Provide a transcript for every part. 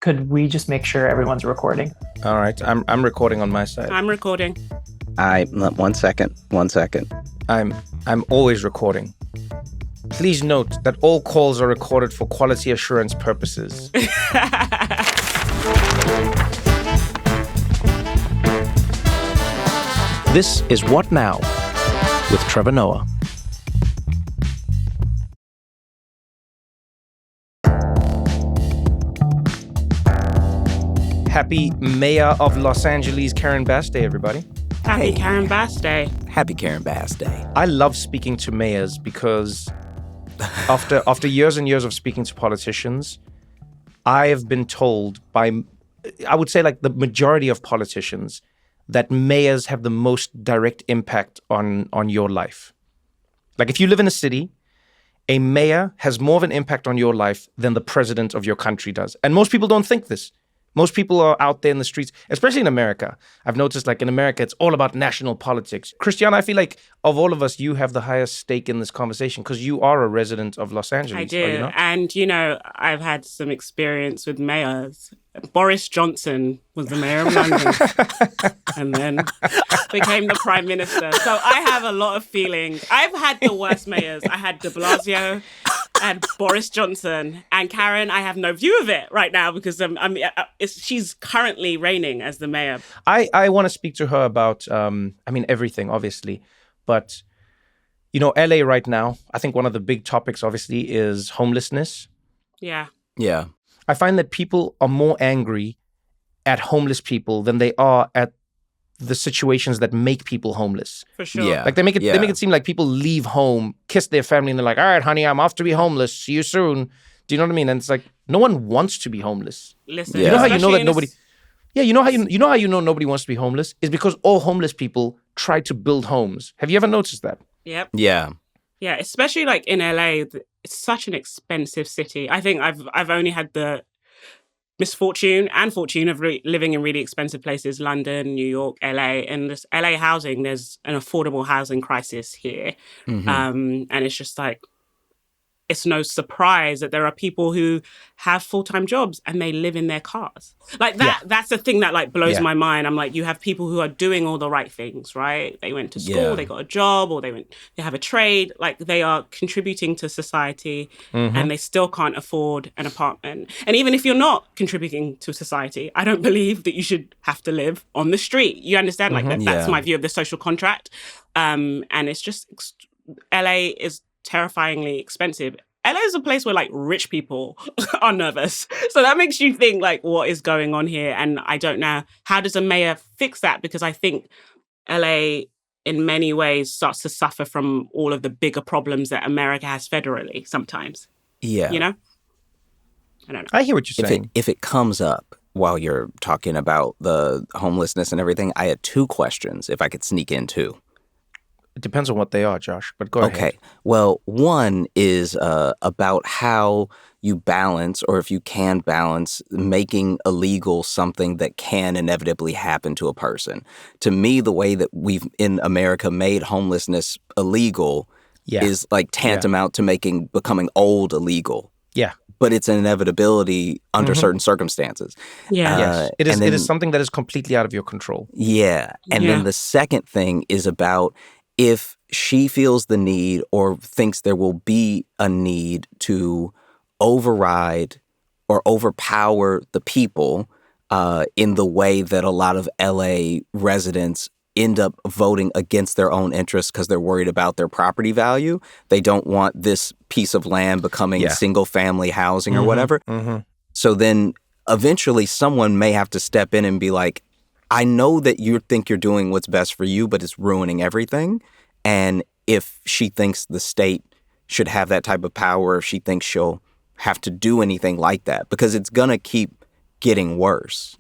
Could we just make sure everyone's recording? All right, I'm recording on my side. I'm recording. 1 second. I'm always recording. Please note that all calls are recorded for quality assurance purposes. This is What Now with Trevor Noah. Happy Mayor of Los Angeles, Karen Bass Day, everybody. Happy Karen Bass Day. Happy Karen Bass Day. I love speaking to mayors because after years and years of speaking to politicians, I have been told by, I would say like the majority of politicians, that mayors have the most direct impact on your life. Like if you live in a city, a mayor has more of an impact on your life than the president of your country does. And most people don't think this. Most people are out there in the streets, especially in America. I've noticed like in America, it's all about national politics. Christiana, I feel like of all of us, you have the highest stake in this conversation because you are a resident of Los Angeles. I do. And, I've had some experience with mayors. Boris Johnson was the mayor of London and then became the prime minister. So I have a lot of feelings. I've had the worst mayors. I had de Blasio and Boris Johnson. And Karen, I have no view of it right now because she's currently reigning as the mayor. I want to speak to her about, everything, obviously. But, LA right now, I think one of the big topics, obviously, is homelessness. Yeah. Yeah. I find that people are more angry at homeless people than they are at the situations that make people homeless. For sure. Yeah. Like they make it seem like people leave home, kiss their family, and they're like, all right, honey, I'm off to be homeless. See you soon. Do you know what I mean? And it's like, no one wants to be homeless. Listen, Yeah. You know how you know that nobody... Yeah, you know how you know nobody wants to be homeless? Is because all homeless people try to build homes. Have you ever noticed that? Yep. Yeah. Yeah, especially like in LA, it's such an expensive city. I think I've only had the misfortune and fortune of living in really expensive places, London, New York, LA. And this LA housing, there's an affordable housing crisis here. Mm-hmm. And it's just like, it's no surprise that there are people who have full-time jobs and they live in their cars. Like that, that's the thing that like blows my mind. I'm like, you have people who are doing all the right things, right? They went to school, they got a job, or they have a trade. Like they are contributing to society and they still can't afford an apartment. And even if you're not contributing to society, I don't believe that you should have to live on the street. You understand? Like that's my view of the social contract. And it's just, LA is terrifyingly expensive. LA is a place where like rich people are nervous. So that makes you think like what is going on here? And I don't know, how does a mayor fix that? Because I think LA in many ways starts to suffer from all of the bigger problems that America has federally sometimes. Yeah. I don't know. I hear what you're saying. If it comes up while you're talking about the homelessness and everything, I had 2 questions if I could sneak in 2. It depends on what they are, Josh, but go ahead. Okay. Well, one is about how you balance, or if you can balance, making illegal something that can inevitably happen to a person. To me, the way that we've in America made homelessness illegal is like tantamount to becoming old illegal. Yeah. But it's an inevitability under certain circumstances. Yeah. Yes. It is something that is completely out of your control. Yeah. And then the second thing is about if she feels the need or thinks there will be a need to override or overpower the people in the way that a lot of LA residents end up voting against their own interests because they're worried about their property value. They don't want this piece of land becoming single family housing or whatever. So then eventually someone may have to step in and be like, I know that you think you're doing what's best for you, but it's ruining everything. And if she thinks the state should have that type of power, if she thinks she'll have to do anything like that, because it's going to keep getting worse,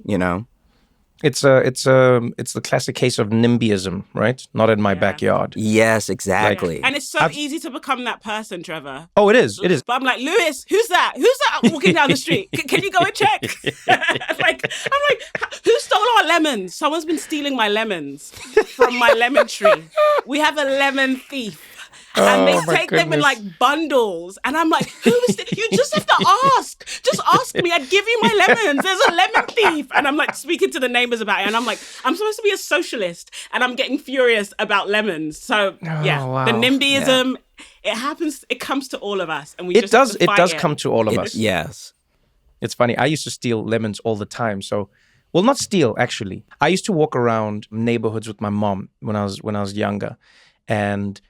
It's the classic case of Nimbyism, right? Not in my backyard. Yes, exactly. Yeah. And it's so easy to become that person, Trevor. Oh, it is. It is. But I'm like, Lewis, who's that? Who's that walking down the street? Can you go and check? I'm like, who stole our lemons? Someone's been stealing my lemons from my lemon tree. We have a lemon thief. And they Oh, my take them in goodness. like bundles. And I'm like, who is this? You just have to ask. Just ask me. I'd give you my lemons. There's a lemon thief. And I'm like speaking to the neighbors about it. And I'm like, I'm supposed to be a socialist. And I'm getting furious about lemons. So yeah, wow. the Nimbyism, it happens, it comes to all of us. And we It just have does. to It fight does come to all of us. Yes. It's funny. I used to steal lemons all the time. So, well, not steal actually. I used to walk around neighborhoods with my mom when I was younger, and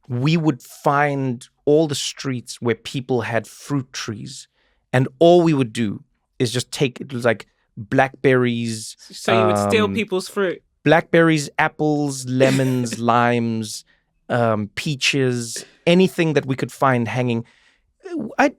we would find all the streets where people had fruit trees, and all we would do is just take it was like blackberries. So you would steal people's fruit. Blackberries, apples, lemons, limes, peaches, anything that we could find hanging.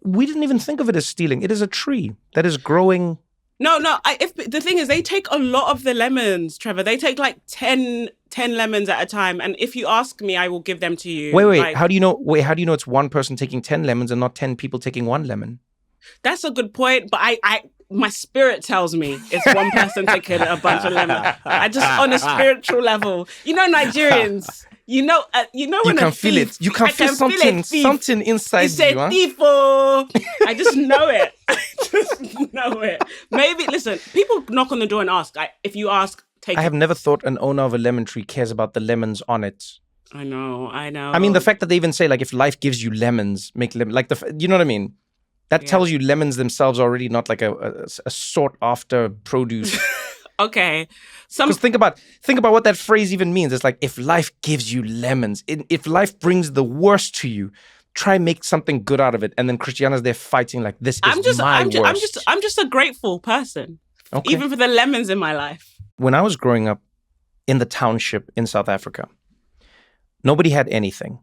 We didn't even think of it as stealing. It is a tree that is growing. No. If the thing is, they take a lot of the lemons, Trevor. They take like 10 lemons at a time. And if you ask me, I will give them to you. Wait. Like, How do you know? Wait, how do you know it's one person taking 10 lemons and not 10 people taking one lemon? that's a good point. But my spirit tells me it's one person taking a bunch of lemons. I just on a spiritual level, Nigerians. You know when You can feel it. You can feel something inside you. Say huh? tifo. I just know it. I just know it. Maybe listen. People knock on the door and ask. If you ask, take. I it. have never thought an owner of a lemon tree cares about the lemons on it. I know. I mean, the fact that they even say like, if life gives you lemons, make lemon. Like you know what I mean? That tells you lemons themselves are already not like a sought after produce. Okay. Because think about what that phrase even means. It's like, if life gives you lemons, if life brings the worst to you, try make something good out of it. And then Christiana's there fighting like, this is my worst. I'm just a grateful person, even for the lemons in my life. When I was growing up in the township in South Africa, nobody had anything.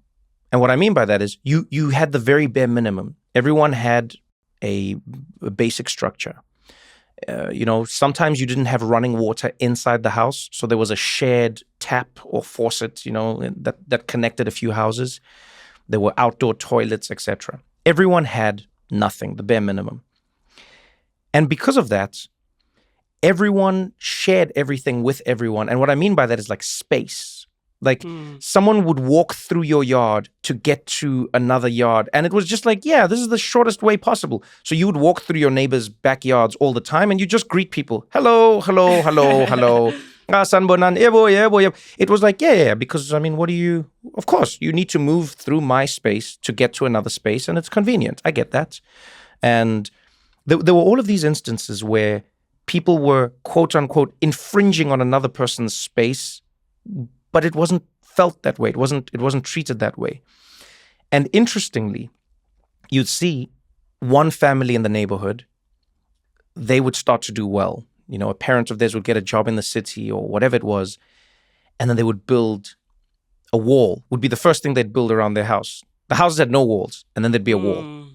And what I mean by that is you had the very bare minimum. Everyone had a basic structure. Sometimes you didn't have running water inside the house, so there was a shared tap or faucet, that connected a few houses. There were outdoor toilets, etc. Everyone had nothing, the bare minimum. And because of that, everyone shared everything with everyone. And what I mean by that is like space. Like someone would walk through your yard to get to another yard. And it was just like, this is the shortest way possible. So you would walk through your neighbors' backyards all the time and you just greet people. Hello, hello, hello, hello. It was like, because I mean, of course, you need to move through my space to get to another space and it's convenient. I get that. And there were all of these instances where people were, quote unquote, infringing on another person's space, but it wasn't felt that way. It wasn't treated that way. And interestingly, you'd see one family in the neighborhood, they would start to do well. A parent of theirs would get a job in the city or whatever it was, and then they would build a wall, would be the first thing they'd build around their house. The houses had no walls, and then there'd be a wall.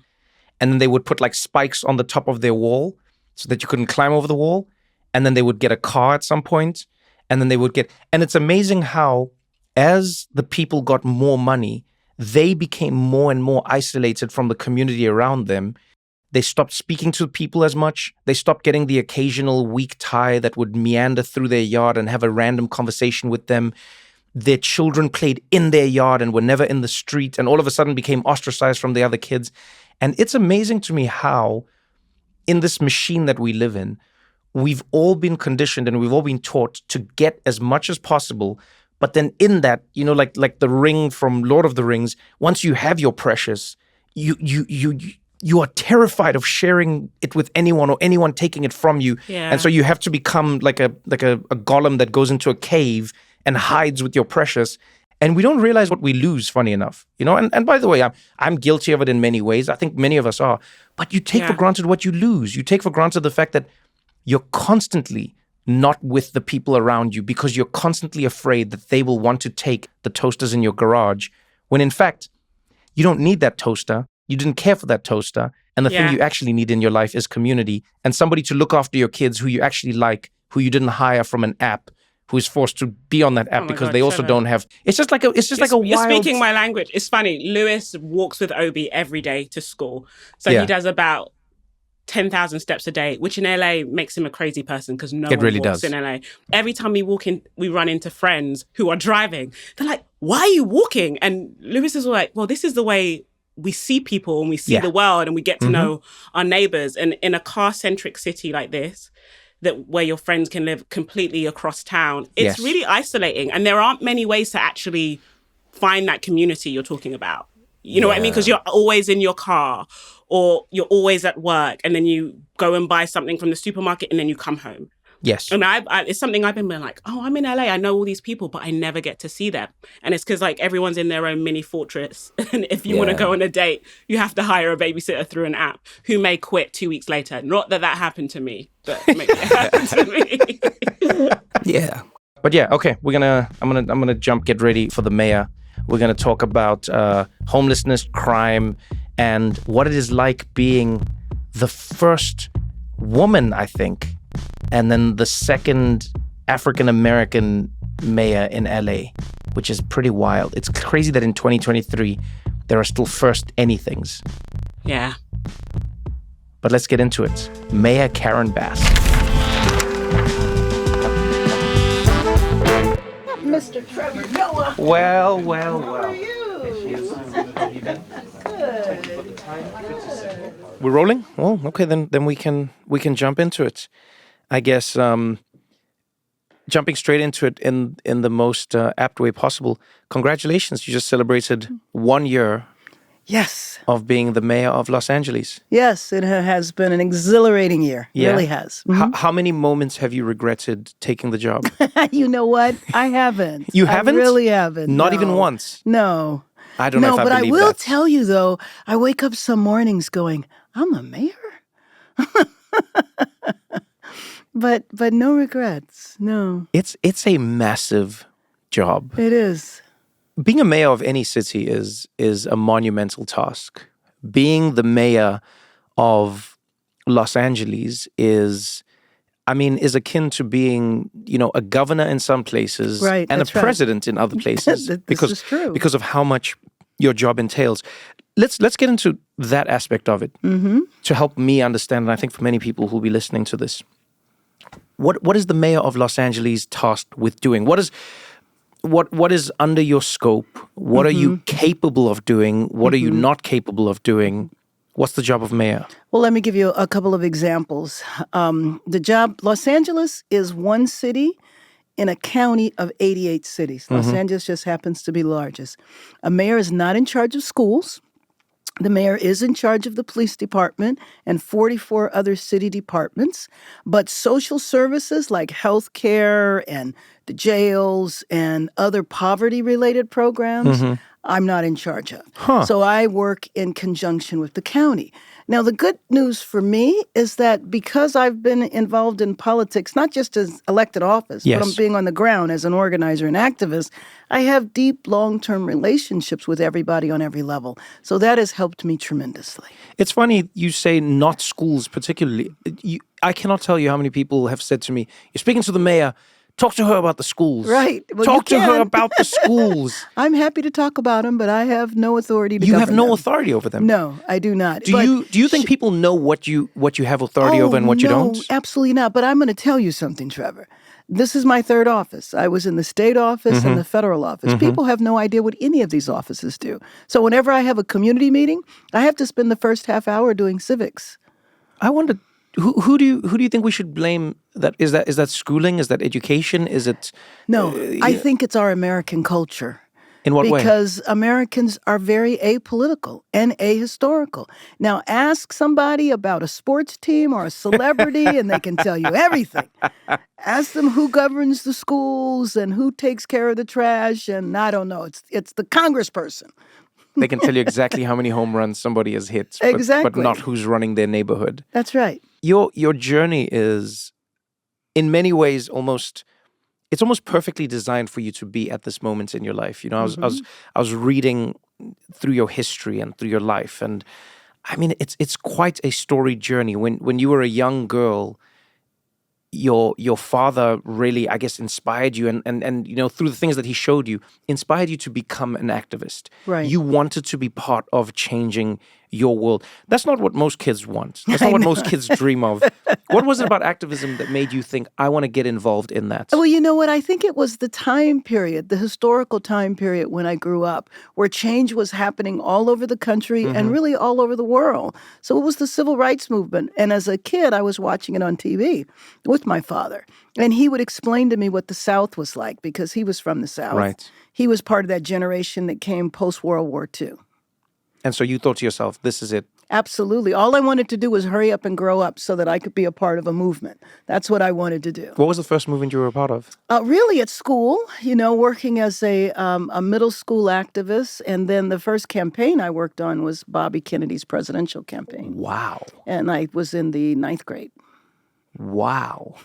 And then they would put like spikes on the top of their wall so that you couldn't climb over the wall. And then they would get a car at some point. And then they would and it's amazing how as the people got more money, they became more and more isolated from the community around them. They stopped speaking to people as much. They stopped getting the occasional weak tie that would meander through their yard and have a random conversation with them. Their children played in their yard and were never in the street and all of a sudden became ostracized from the other kids. And it's amazing to me how in this machine that we live in, we've all been conditioned and we've all been taught to get as much as possible. But then in that, like the ring from Lord of the Rings, once you have your precious, you are terrified of sharing it with anyone or anyone taking it from you. Yeah. And so you have to become like a golem that goes into a cave and hides with your precious. And we don't realize what we lose, funny enough. And by the way, I'm guilty of it in many ways. I think many of us are. But you take for granted what you lose. You take for granted the fact that you're constantly not with the people around you because you're constantly afraid that they will want to take the toasters in your garage, when in fact, you don't need that toaster. You didn't care for that toaster. And the thing you actually need in your life is community and somebody to look after your kids who you actually like, who you didn't hire from an app, who is forced to be on that app because they also don't have. It's just like a wild. You're speaking my language. It's funny. Lewis walks with Obi every day to school. So he does about 10,000 steps a day, which in LA makes him a crazy person because no one really walks in LA. Every time we walk in, we run into friends who are driving. They're like, why are you walking? And Lewis is like, well, this is the way we see people and we see the world and we get to know our neighbors. And in a car-centric city like this, that where your friends can live completely across town, it's really isolating. And there aren't many ways to actually find that community you're talking about. You know what I mean? Because you're always in your car or you're always at work and then you go and buy something from the supermarket and then you come home. Yes. And it's something I've been like, oh, I'm in LA. I know all these people, but I never get to see them. And it's because like everyone's in their own mini fortress. And if you want to go on a date, you have to hire a babysitter through an app who may quit 2 weeks later. Not that happened to me, but maybe it happened to me. Yeah. But yeah, okay. I'm gonna jump. Get ready for the mayor. We're gonna talk about homelessness, crime, and what it is like being the first woman, I think, and then the second African-American mayor in LA, which is pretty wild. It's crazy that in 2023, there are still first anythings. Yeah. But let's get into it. Mayor Karen Bass. Mr. Trevor Noah. Well. How are you? Good. We're rolling? Well, okay, then we can jump into it. I guess jumping straight into it in the most apt way possible. Congratulations, you just celebrated 1 year Yes. of being the mayor of Los Angeles. Yes, it has been an exhilarating year. It really has. How many moments have you regretted taking the job? You know what? I haven't. You haven't? I really haven't. Not no. even once? No. I don't know if I believe that. No, but I will tell you, though, I wake up some mornings going, I'm the mayor? But no regrets. No. It's a massive job. It is. Being a mayor of any city is a monumental task. Being the mayor of Los Angeles is akin to being, a governor in some places Right, and a that's right. president in other places. This is true. Because of how much your job entails. Let's get into that aspect of it to help me understand, and I think for many people who will be listening to this. What is the mayor of Los Angeles tasked with doing? What is under your scope? What are you capable of doing? What are you not capable of doing? What's the job of mayor? Well, let me give you a couple of examples. Los Angeles is one city in a county of 88 cities. Los Angeles just happens to be largest. A mayor is not in charge of schools. The mayor is in charge of the police department and 44 other city departments, but social services like health care and the jails and other poverty-related programs, I'm not in charge of. So I work in conjunction with the county. Now, the good news for me is that because I've been involved in politics, not just as elected office, but I'm being on the ground as an organizer and activist, I have deep, long-term relationships with everybody on every level. So that has helped me tremendously. It's funny you say not schools particularly. I cannot tell you how many people have said to me, you're speaking to the mayor, talk to her about the schools. Right. Well, talk to her about the schools. I'm happy to talk about them, but I have no authority to govern them. You have no authority over them? No, I do not. Do you think people know what you have authority over and what you don't? No, absolutely not. But I'm going to tell you something, Trevor. This is my third office. I was in the state office and the federal office. People have no idea what any of these offices do. So whenever I have a community meeting, I have to spend the first half hour doing civics. I wonder, who do you think we should blame? That is that schooling? Is that education? Is it? No, I think it's our American culture. In what way? Because Americans are very apolitical and ahistorical. Now, ask somebody about a sports team or a celebrity, and they can tell you everything. Ask them who governs the schools and who takes care of the trash, and I don't know. It's the congressperson. They can tell you exactly how many home runs somebody has hit, but not who's running their neighborhood. That's right. Your journey is, in many ways, it's almost perfectly designed for you to be at this moment in your life. I was reading through your history and through your life, and I mean, it's quite a storied journey. When you were a young girl, your father really, I guess, inspired you, and through the things that he showed you, inspired you to become an activist. Right. You wanted to be part of changing your world. That's not what most kids want. That's not what most kids dream of. What was it about activism that made you think, I want to get involved in that? Well, you know what? I think it was the time period, the historical time period when I grew up, where change was happening all over the country and really all over the world. So it was the civil rights movement. And as a kid, I was watching it on TV with my father. And he would explain to me what the South was like because he was from the South. Right. He was part of that generation that came post-World War II. And so you thought to yourself, this is it. Absolutely. All I wanted to do was hurry up and grow up so that I could be a part of a movement. That's what I wanted to do. What was the first movement you were a part of? Really at school, working as a middle school activist. And then the first campaign I worked on was Bobby Kennedy's presidential campaign. Wow. And I was in the 9th grade. Wow.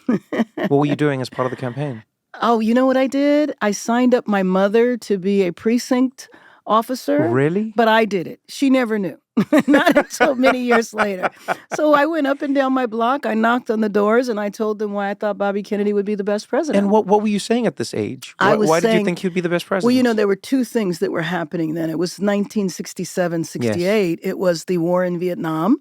What were you doing as part of the campaign? Oh, you know what I did? I signed up my mother to be a precinct officer. Really? But I did it. She never knew. Not until many years later. So I went up and down my block. I knocked on the doors and I told them why I thought Bobby Kennedy would be the best president. And what were you saying at this age? Why did you think he'd be the best president? Well, there were two things that were happening then. It was 1967, 68. Yes. It was the war in Vietnam.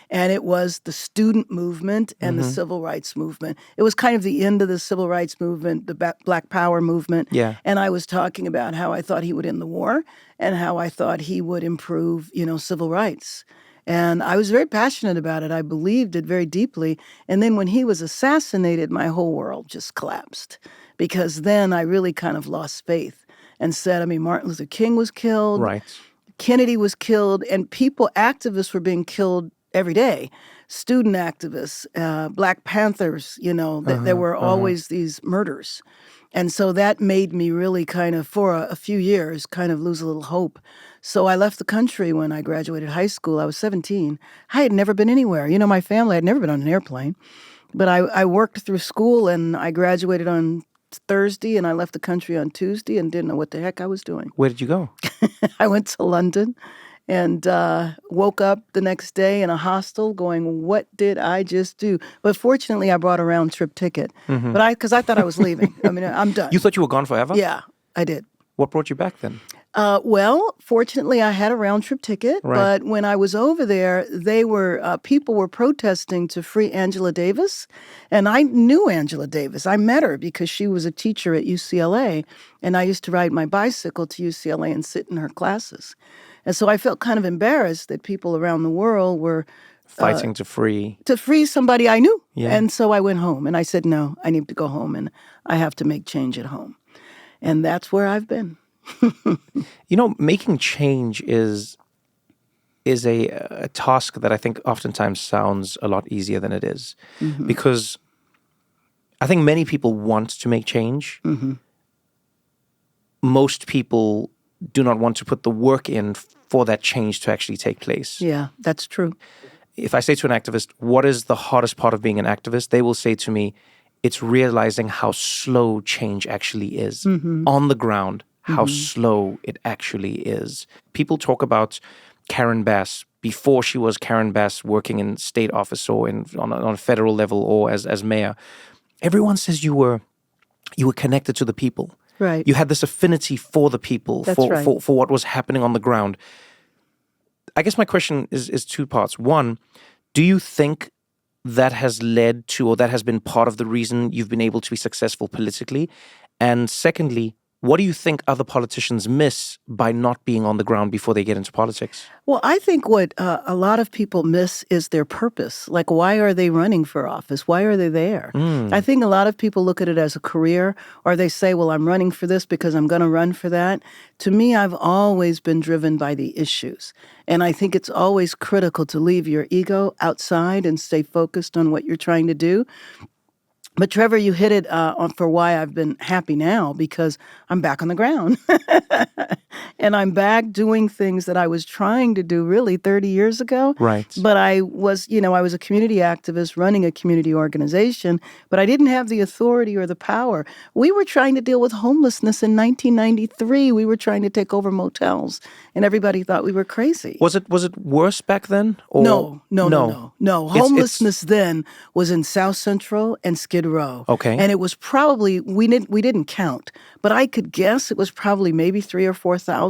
And it was the student movement and the civil rights movement. It was kind of the end of the civil rights movement, the Black Power movement. Yeah. And I was talking about how I thought he would end the war and how I thought he would improve, civil rights. And I was very passionate about it. I believed it very deeply. And then when he was assassinated, my whole world just collapsed because then I really kind of lost faith and said, Martin Luther King was killed. Right. Kennedy was killed, and activists were being killed every day. Student activists, Black Panthers, there were always these murders. And so that made me really kind of, for a few years, kind of lose a little hope. So I left the country when I graduated high school. I was 17. I had never been anywhere. My family had never been on an airplane. But I worked through school, and I graduated on Thursday, and I left the country on Tuesday and didn't know what the heck I was doing. Where did you go? I went to London. And woke up the next day in a hostel going, what did I just do? But fortunately, I brought a round-trip ticket. But because I thought I was leaving. I'm done. You thought you were gone forever? Yeah, I did. What brought you back then? Well, fortunately, I had a round-trip ticket. Right. But when I was over there, people were protesting to free Angela Davis. And I knew Angela Davis. I met her because she was a teacher at UCLA. And I used to ride my bicycle to UCLA and sit in her classes. And so I felt kind of embarrassed that people around the world were fighting to free somebody I knew. Yeah. And so I went home and I said, no, I need to go home and I have to make change at home. And that's where I've been. Making change is a task that I think oftentimes sounds a lot easier than it is. Because I think many people want to make change. Most people do not want to put the work in for that change to actually take place. Yeah, that's true. If I say to an activist, what is the hardest part of being an activist? They will say to me, it's realizing how slow change actually is. On the ground, how slow it actually is. People talk about Karen Bass before she was Karen Bass working in state office or on a federal level or as mayor. Everyone says you were connected to the people. Right. You had this affinity for the people, for what was happening on the ground. I guess my question is two parts. One, do you think that has led to, or that has been part of the reason you've been able to be successful politically? And secondly, what do you think other politicians miss by not being on the ground before they get into politics? Well, I think what a lot of people miss is their purpose. Like, why are they running for office? Why are they there? I think a lot of people look at it as a career, or they say, well, I'm running for this because I'm going to run for that. To me, I've always been driven by the issues. And I think it's always critical to leave your ego outside and stay focused on what you're trying to do. But Trevor, you hit it for why I've been happy now, because I'm back on the ground. And I'm back doing things that I was trying to do really 30 years ago. Right. But I was a community activist running a community organization, but I didn't have the authority or the power. We were trying to deal with homelessness in 1993. We were trying to take over motels, and everybody thought we were crazy. Was it worse back then? Or? No. Homelessness then was in South Central and Skid Row. Okay. And it was probably, we didn't count, but I could guess it was probably maybe 3,000 or 4,000.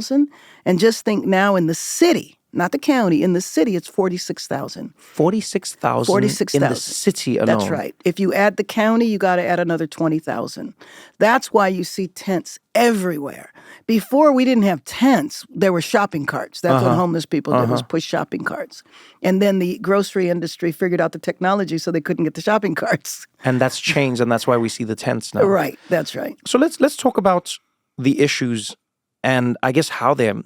And just think now in the city, not the county. In the city, it's 46,000. 46,000 in the city alone. That's right. If you add the county, you got to add another 20,000. That's why you see tents everywhere. Before we didn't have tents, there were shopping carts. That's what homeless people did, was push shopping carts. And then the grocery industry figured out the technology so they couldn't get the shopping carts. And that's changed, and that's why we see the tents now. Right, that's right. So let's talk about the issues and I guess how they're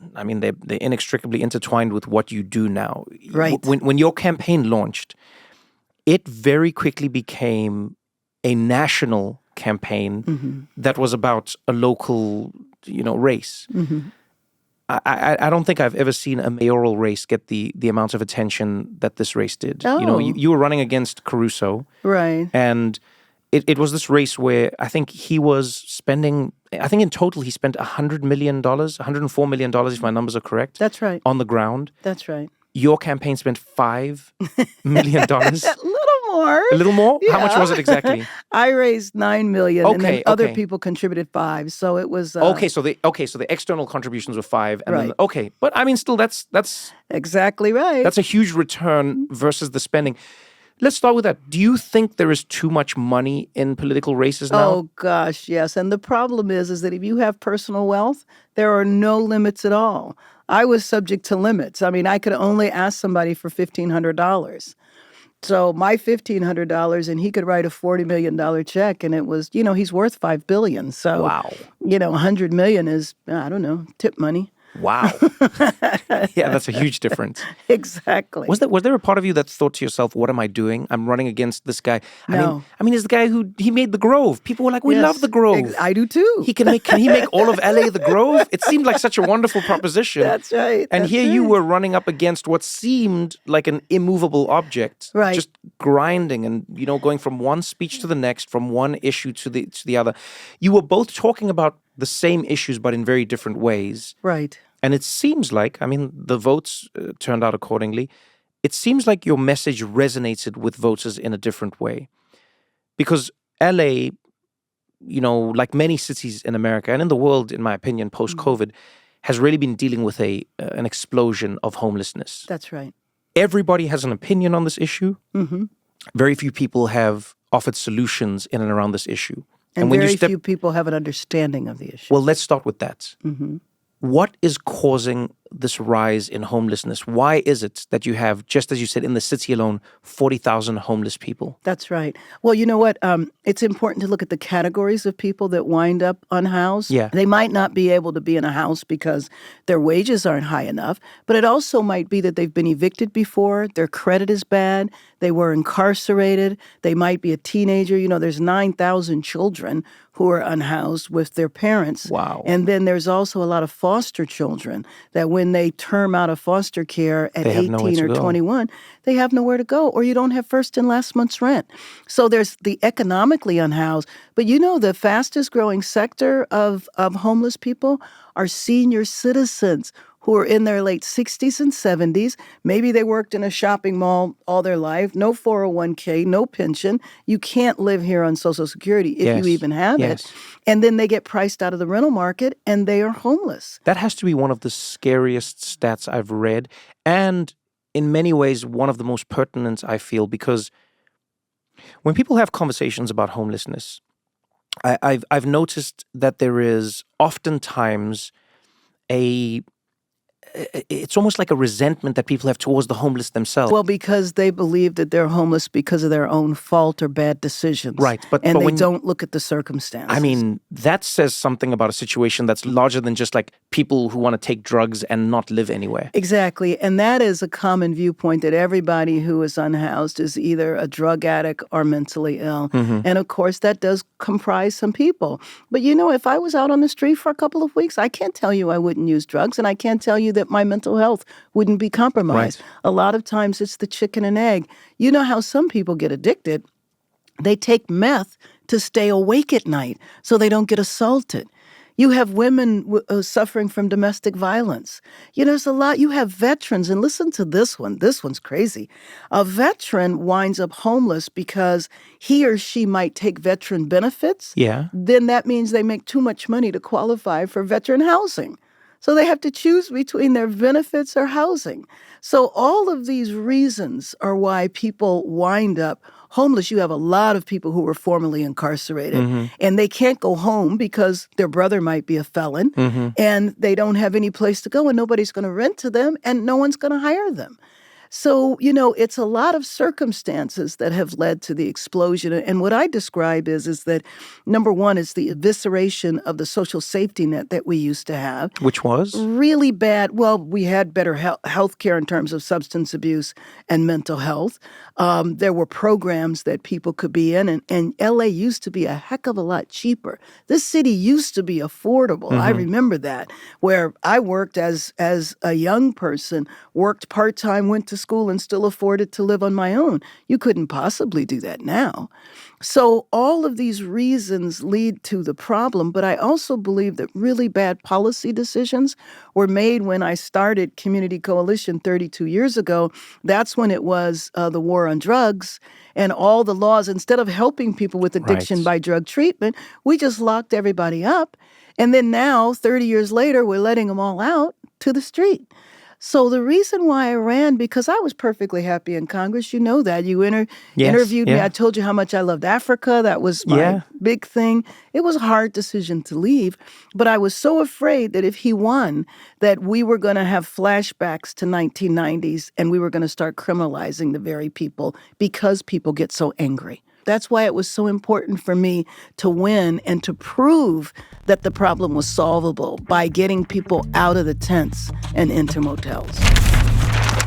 inextricably intertwined with what you do now. Right. When your campaign launched, it very quickly became a national campaign that was about a local, race. I don't think I've ever seen a mayoral race get the amount of attention that this race did. Oh. You were running against Caruso. Right. And it was this race where I think he was spending, in total he spent $100 million, $104 million if my numbers are correct. That's right. On the ground. That's right. Your campaign spent $5 million. A little more. Yeah. How much was it exactly? I raised $9 million, and then other people contributed $5 million. So it was So the external contributions were $5 million, and then but still that's exactly right. That's a huge return versus the spending. Let's start with that. Do you think there is too much money in political races now? Oh gosh, yes. And the problem is that if you have personal wealth, there are no limits at all. I was subject to limits. I mean, I could only ask somebody for $1,500. So my $1,500, and he could write a $40 million check, and it was, he's worth $5 billion. So, wow. $100 million is, I don't know, tip money. Wow. Yeah, that's a huge difference. Exactly. Was there a part of you that thought to yourself, what am I doing? I'm running against this guy. No. I mean, he's the guy he made the Grove. People were like, we love the Grove. I do too. Can he make all of LA the Grove? It seemed like such a wonderful proposition. That's right. And here you were running up against what seemed like an immovable object. Right. Just grinding and, going from one speech to the next, from one issue to the other. You were both talking about the same issues, but in very different ways. Right. And it seems like, the votes turned out accordingly. It seems like your message resonated with voters in a different way. Because LA, like many cities in America and in the world, in my opinion, post-COVID, has really been dealing with an explosion of homelessness. That's right. Everybody has an opinion on this issue. Mm-hmm. Very few people have offered solutions in and around this issue. And when very few people have an understanding of the issue. Well, let's start with that. Mm-hmm. What is causing this rise in homelessness? Why is it that you have, just as you said, in the city alone, 40,000 homeless people? That's right. Well, you know what? It's important to look at the categories of people that wind up unhoused. Yeah. They might not be able to be in a house because their wages aren't high enough, but it also might be that they've been evicted before, their credit is bad, they were incarcerated, they might be a teenager. There's 9,000 children who are unhoused with their parents. Wow. And then there's also a lot of foster children that when they term out of foster care at 18 or 21, they have nowhere to go, or you don't have first and last month's rent. So there's the economically unhoused. But the fastest growing sector of homeless people are senior citizens who are in their late 60s and 70s. Maybe they worked in a shopping mall all their life, no 401k, no pension. You can't live here on Social Security if you even have it. And then they get priced out of the rental market and they are homeless. That has to be one of the scariest stats I've read. And in many ways, one of the most pertinent, I feel, because when people have conversations about homelessness, I've noticed that there is oftentimes it's almost like a resentment that people have towards the homeless themselves. Well, because they believe that they're homeless because of their own fault or bad decisions. Right. But they don't look at the circumstances. That says something about a situation that's larger than just like people who want to take drugs and not live anywhere. Exactly. And that is a common viewpoint, that everybody who is unhoused is either a drug addict or mentally ill. Mm-hmm. And of course, that does comprise some people. But if I was out on the street for a couple of weeks, I can't tell you I wouldn't use drugs, and I can't tell you that my mental health wouldn't be compromised. Right. A lot of times it's the chicken and egg. You know how some people get addicted? They take meth to stay awake at night so they don't get assaulted. You have women suffering from domestic violence. There's a lot. You have veterans, and listen to this one. This one's crazy. A veteran winds up homeless because he or she might take veteran benefits. Yeah. Then that means they make too much money to qualify for veteran housing. So they have to choose between their benefits or housing. So all of these reasons are why people wind up homeless. You have a lot of people who were formerly incarcerated, and they can't go home because their brother might be a felon, and they don't have any place to go, and nobody's going to rent to them, and no one's going to hire them. So, it's a lot of circumstances that have led to the explosion. And what I describe is that, number one, is the evisceration of the social safety net that we used to have. Which was? Really bad. Well, we had better health care in terms of substance abuse and mental health. There were programs that people could be in. And L.A. used to be a heck of a lot cheaper. This city used to be affordable. I remember that, where I worked as a young person, worked part-time, went to school, and still afforded to live on my own. You couldn't possibly do that now. So all of these reasons lead to the problem, but I also believe that really bad policy decisions were made when I started Community Coalition 32 years ago. That's when it was the war on drugs and all the laws. Instead of helping people with addiction by drug treatment, we just locked everybody up. And then now, 30 years later, we're letting them all out to the street. So the reason why I ran, because I was perfectly happy in Congress. You know that. You interviewed me. I told you how much I loved Africa. That was my big thing. It was a hard decision to leave. But I was so afraid that if he won, that we were going to have flashbacks to 1990s and we were going to start criminalizing the very people because people get so angry. That's why it was so important for me to win and to prove that the problem was solvable by getting people out of the tents and into motels.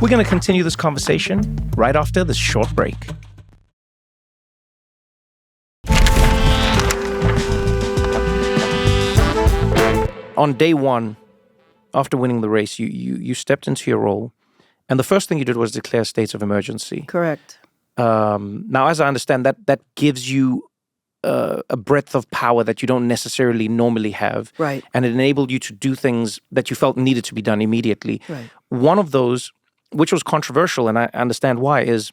We're going to continue this conversation right after this short break. On day one, after winning the race, you stepped into your role, and the first thing you did was declare states of emergency. Correct. Now, as I understand, that gives you a breadth of power that you don't necessarily normally have. Right. And it enabled you to do things that you felt needed to be done immediately. Right. One of those, which was controversial, and I understand why, is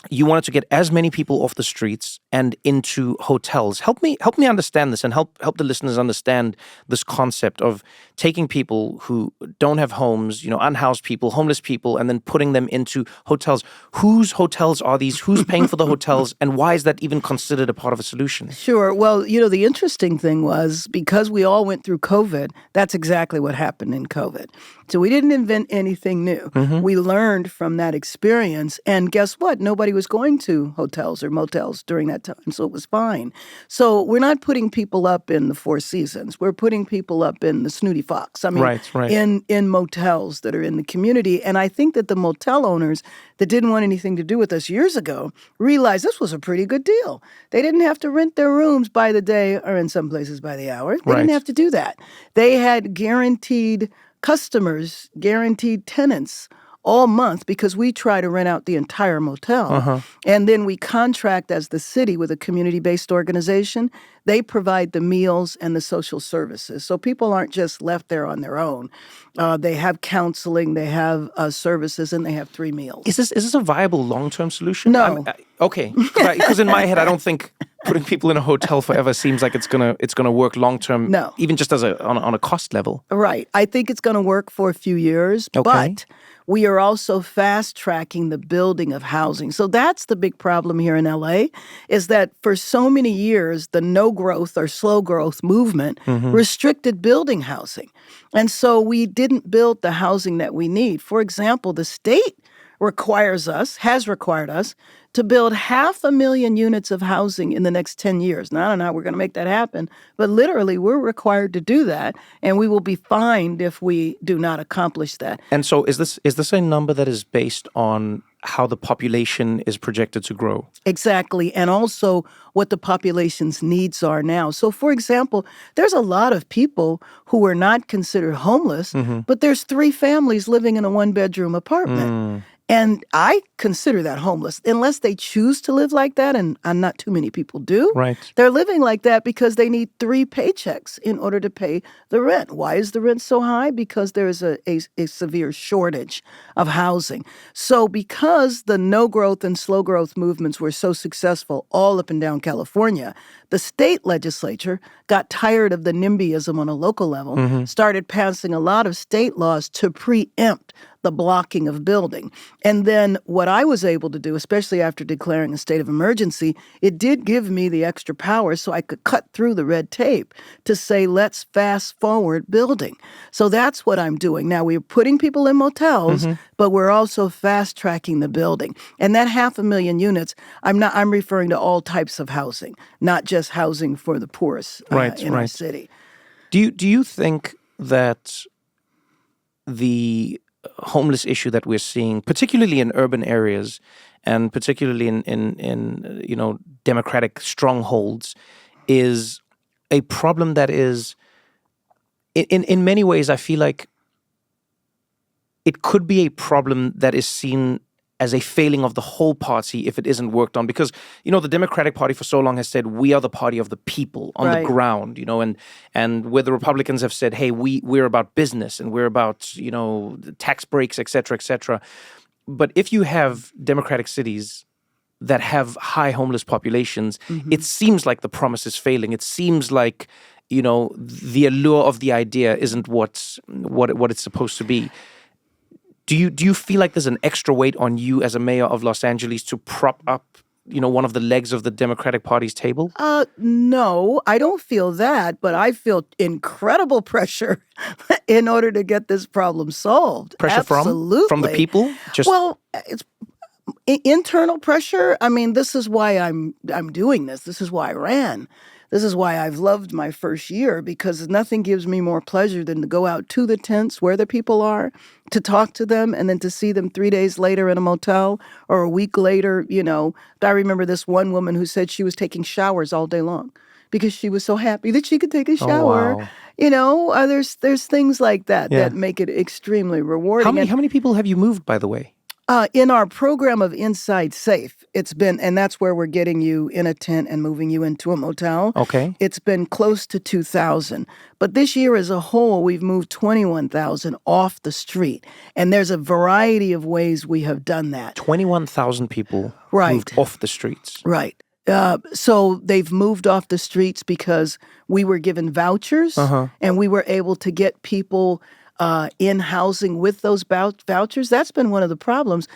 you wanted to get as many people off the streets and into hotels. Help me understand this and help the listeners understand this concept of taking people who don't have homes, unhoused people, homeless people, and then putting them into hotels. Whose hotels are these? Who's paying for the hotels? And why is that even considered a part of a solution? Sure. Well, the interesting thing was because we all went through COVID, that's exactly what happened in COVID. So we didn't invent anything new. We learned from that experience. And guess what? Nobody was going to hotels or motels during that time, so it was fine. So we're not putting people up in the Four Seasons. We're putting people up in the Snooty Fox. I mean, in motels that are in the community. And I think that the motel owners that didn't want anything to do with us years ago realized this was a pretty good deal. They didn't have to rent their rooms by the day or in some places by the hour. They didn't have to do that. They had guaranteed customers, guaranteed tenants all month because we try to rent out the entire motel. And then we contract as the city with a community-based organization. They provide the meals and the social services. So people aren't just left there on their own. They have counseling, they have services, and they have 3 meals. Is this a viable long-term solution? No. Okay. Because in my head, I don't think putting people in a hotel forever seems like it's gonna work long-term. No. Even just as on a cost level. Right. I think it's going to work for a few years, but we are also fast-tracking the building of housing. So that's the big problem here in L.A., is that for so many years, the no-growth or slow-growth movement restricted building housing. And so we didn't build the housing that we need. For example, the state has required us to build 500,000 units of housing in the next 10 years. Now, I don't know how we're going to make that happen, but literally we're required to do that, and we will be fined if we do not accomplish that. And so is this a number that is based on how the population is projected to grow? Exactly, and also what the population's needs are now. So, for example, there's a lot of people who are not considered homeless, but there's 3 families living in a 1-bedroom apartment. And I consider that homeless, unless they choose to live like that, and not too many people do. Right. They're living like that because they need 3 paychecks in order to pay the rent. Why is the rent so high? Because there is a severe shortage of housing. So because the no-growth and slow-growth movements were so successful all up and down California, the state legislature got tired of the Nimbyism on a local level, started passing a lot of state laws to preempt the blocking of building. And then what I was able to do, especially after declaring a state of emergency, it did give me the extra power so I could cut through the red tape to say, let's fast forward building. So that's what I'm doing. Now, we're putting people in motels, but we're also fast tracking the building. And that 500,000 units, I'm referring to all types of housing, not just housing for the poorest in our city. Do you think that the homeless issue that we're seeing, particularly in urban areas and particularly in democratic strongholds, is a problem that is, in many ways, I feel like it could be a problem that is seen as a failing of the whole party if it isn't worked on. Because, the Democratic Party for so long has said, we are the party of the people on the ground, and where the Republicans have said, hey, we're about business and we're about, tax breaks, et cetera, But if you have democratic cities that have high homeless populations, it seems like the promise is failing. It seems like, the allure of the idea isn't what it's supposed to be. Do you feel like there's an extra weight on you as a mayor of Los Angeles to prop up, one of the legs of the Democratic Party's table? No, I don't feel that, but I feel incredible pressure in order to get this problem solved. Pressure Absolutely. from the people? Well, it's internal pressure. I mean, this is why I'm doing this. This is why I ran. This is why I've loved my first year, because nothing gives me more pleasure than to go out to the tents where the people are, to talk to them, and then to see them 3 days later in a motel or a week later. I remember this one woman who said she was taking showers all day long because she was so happy that she could take a shower. Oh, wow. There's things like that that make it extremely rewarding. How many people have you moved, by the way? In our program of Inside Safe, it's been, and that's where we're getting you in a tent and moving you into a motel. Okay. It's been close to 2,000. But this year as a whole, we've moved 21,000 off the street. And there's a variety of ways we have done that. 21,000 people moved off the streets. Right. So they've moved off the streets because we were given vouchers and we were able to get people in housing with those vouchers. That's been one of the problems.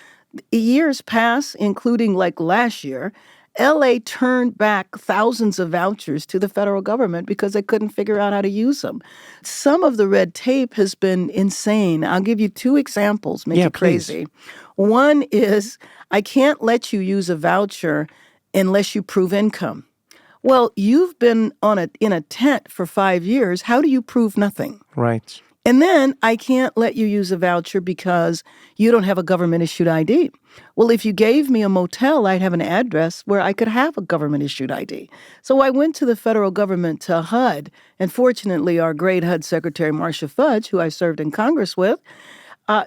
Years pass, including like last year, LA turned back thousands of vouchers to the federal government because they couldn't figure out how to use them. Some of the red tape has been insane. I'll give you 2 examples, make you crazy. Please. One is, I can't let you use a voucher unless you prove income. Well, you've been in a tent for 5 years. How do you prove nothing? Right. And then I can't let you use a voucher because you don't have a government-issued ID. Well, if you gave me a motel, I'd have an address where I could have a government-issued ID. So I went to the federal government, to HUD, and fortunately our great HUD Secretary, Marcia Fudge, who I served in Congress with,